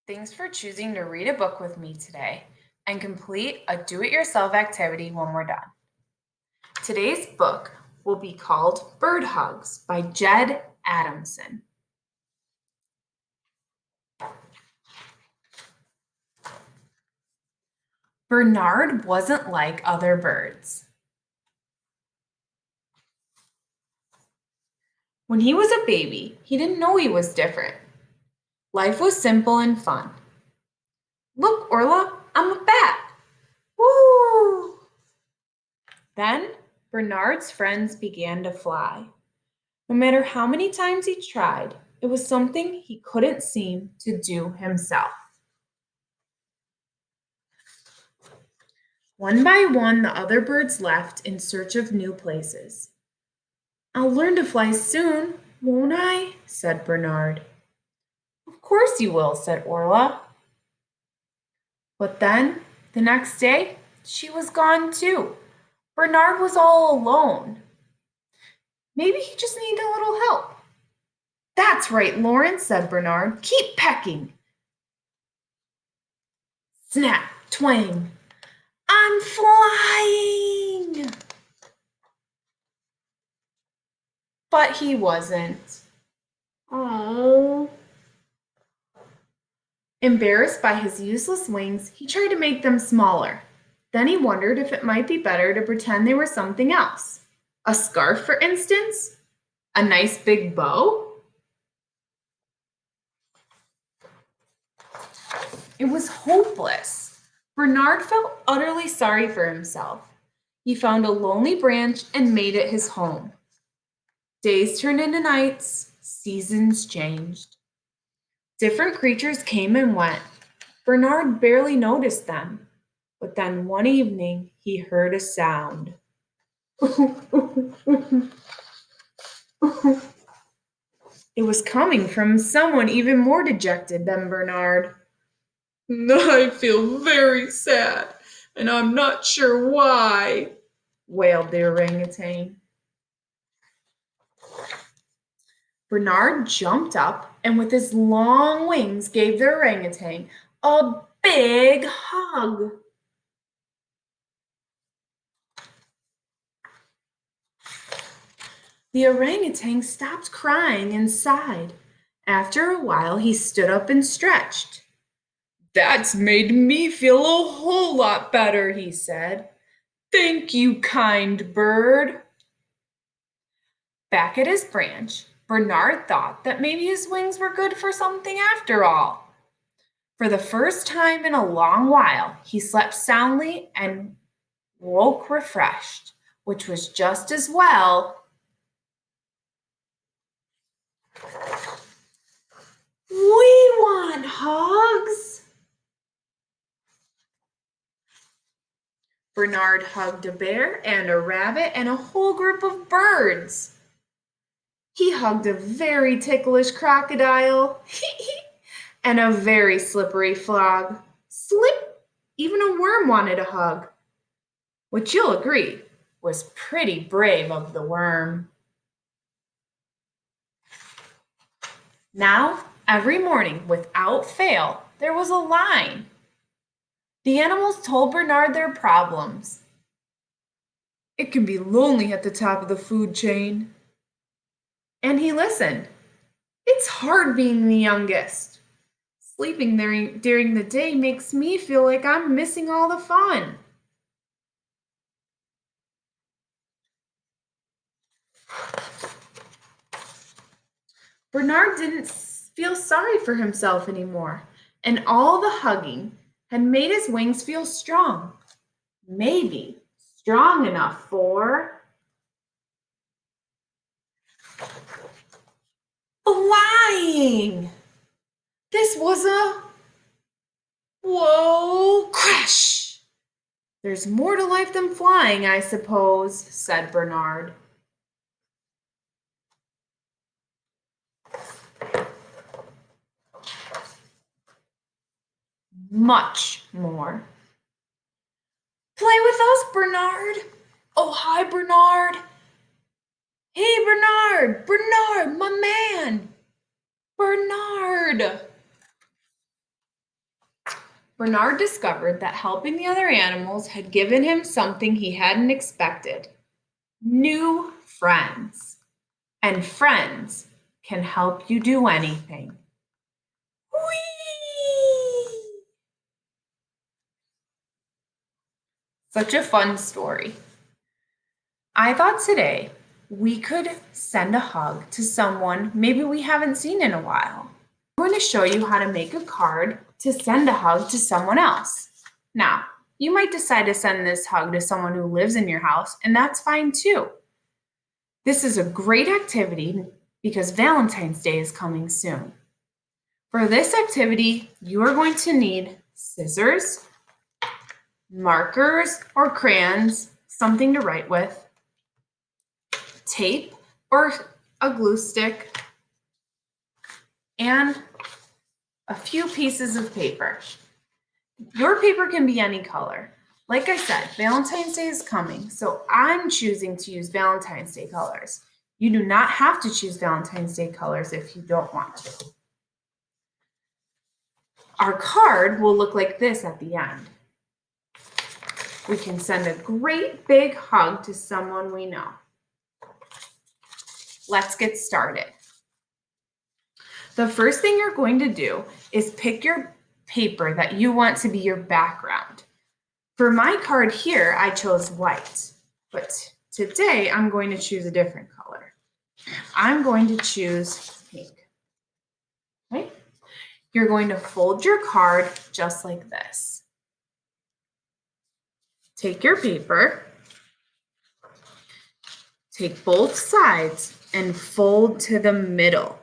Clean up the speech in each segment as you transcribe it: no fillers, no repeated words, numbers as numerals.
Thanks for choosing to read a book with me today and complete a do it yourself activity when we're done. Today's book will be called Bird Hugs by Jed Adamson. Bernard wasn't like other birds. When he was a baby, he didn't know he was different. Life was simple and fun. Look, Orla, I'm a bat. Woo! Then Bernard's friends began to fly. No matter how many times he tried, it was something he couldn't seem to do himself. One by one, the other birds left in search of new places. I'll learn to fly soon, won't I? Said Bernard. Of course you will, said Orla. But then, the next day, she was gone too. Bernard was all alone. Maybe he just needed a little help. That's right, Lawrence, said Bernard. Keep pecking. Snap, twang. I'm flying! But he wasn't. Oh. Embarrassed by his useless wings, he tried to make them smaller. Then he wondered if it might be better to pretend they were something else. A scarf, for instance? A nice big bow? It was hopeless. Bernard felt utterly sorry for himself. He found a lonely branch and made it his home. Days turned into nights, seasons changed. Different creatures came and went. Bernard barely noticed them. But then one evening he heard a sound. It was coming from someone even more dejected than Bernard. I feel very sad, and I'm not sure why, wailed the orangutan. Bernard jumped up and with his long wings gave the orangutan a big hug. The orangutan stopped crying and sighed. After a while, he stood up and stretched. That's made me feel a whole lot better, he said. Thank you, kind bird. Back at his branch, Bernard thought that maybe his wings were good for something after all. For the first time in a long while, he slept soundly and woke refreshed, which was just as well. We want hugs. Bernard hugged a bear and a rabbit and a whole group of birds. He hugged a very ticklish crocodile and a very slippery frog. Slip! Even a worm wanted a hug, which you'll agree was pretty brave of the worm. Now, every morning, without fail, there was a line. The animals told Bernard their problems. It can be lonely at the top of the food chain. And he listened. It's hard being the youngest. Sleeping during the day makes me feel like I'm missing all the fun. Bernard didn't feel sorry for himself anymore, and all the hugging had made his wings feel strong. Maybe strong enough for flying. This was a whoa crash. There's more to life than flying, I suppose, said Bernard. Much more. Play with us, Bernard. Oh, hi, Bernard. Hey, Bernard. Bernard, my man. Bernard. Bernard discovered that helping the other animals had given him something he hadn't expected: new friends. And friends can help you do anything. Whee! Such a fun story. I thought today we could send a hug to someone maybe we haven't seen in a while. I'm going to show you how to make a card to send a hug to someone else. Now, you might decide to send this hug to someone who lives in your house, and that's fine too. This is a great activity because Valentine's Day is coming soon. For this activity, you are going to need scissors, markers or crayons, something to write with, tape or a glue stick, and a few pieces of paper. Your paper can be any color. Like I said, Valentine's Day is coming, so I'm choosing to use Valentine's Day colors. You do not have to choose Valentine's Day colors if you don't want to. Our card will look like this at the end. We can send a great big hug to someone we know. Let's get started. The first thing you're going to do is pick your paper that you want to be your background. For my card here, I chose white, but today I'm going to choose a different color. I'm going to choose pink. Okay? You're going to fold your card just like this. Take your paper, take both sides and fold to the middle.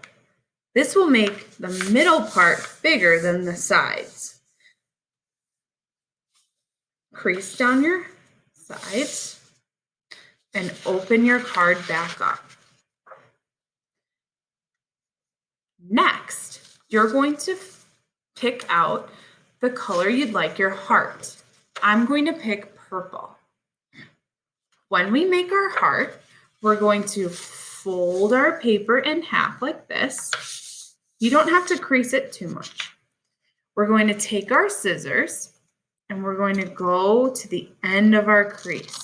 This will make the middle part bigger than the sides. Crease down your sides and open your card back up. Next, you're going to pick out the color you'd like your heart. I'm going to pick purple. When we make our heart, we're going to fold our paper in half like this. You don't have to crease it too much. We're going to take our scissors and we're going to go to the end of our crease.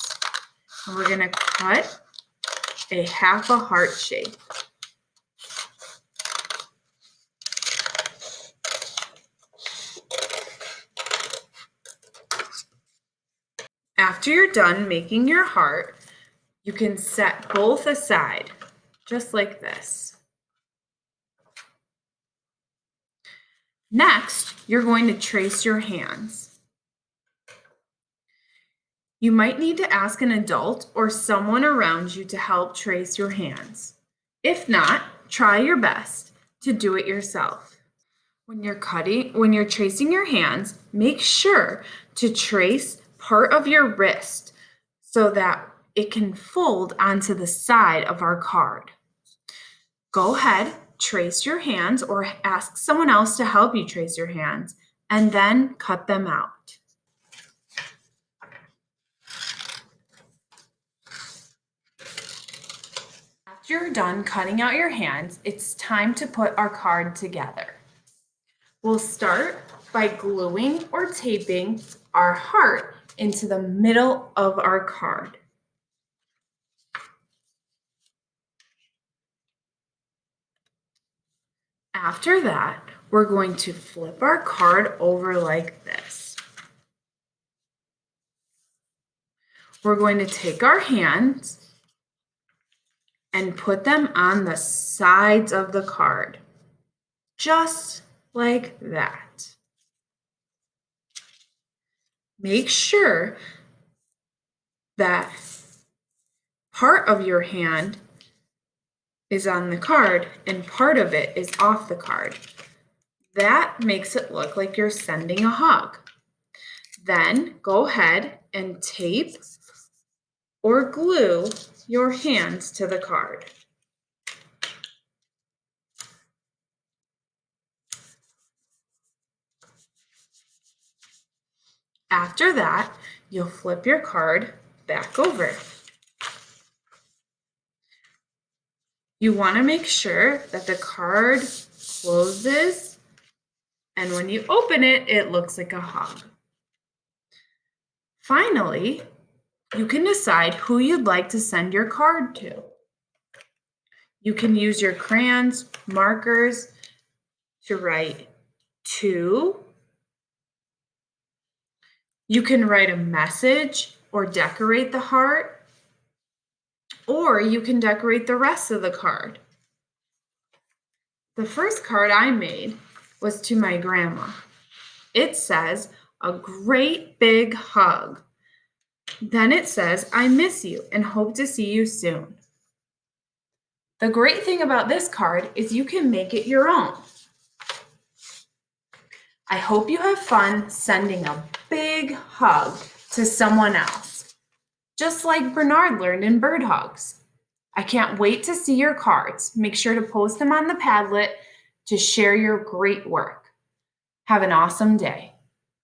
And we're going to cut a half a heart shape. After you're done making your heart, you can set both aside, just like this. Next, you're going to trace your hands. You might need to ask an adult or someone around you to help trace your hands. If not, try your best to do it yourself. When you're tracing your hands, make sure to trace part of your wrist so that it can fold onto the side of our card. Go ahead, trace your hands or ask someone else to help you trace your hands, and then cut them out. After you're done cutting out your hands, it's time to put our card together. We'll start by gluing or taping our heart into the middle of our card. After that, we're going to flip our card over like this. We're going to take our hands and put them on the sides of the card, just like that. Make sure that part of your hand is on the card and part of it is off the card. That makes it look like you're sending a hug. Then go ahead and tape or glue your hands to the card. After that, you'll flip your card back over. You want to make sure that the card closes And when you open it, it looks like a hug. Finally, you can decide who you'd like to send your card to. You can use your crayons, markers to write to. You can write a message or decorate the heart, or you can decorate the rest of the card. The first card I made was to my grandma. It says, "A great big hug." Then it says, "I miss you and hope to see you soon." The great thing about this card is you can make it your own. I hope you have fun sending a big hug to someone else, just like Bernard learned in Bird Hugs. I can't wait to see your cards. Make sure to post them on the Padlet to share your great work. Have an awesome day.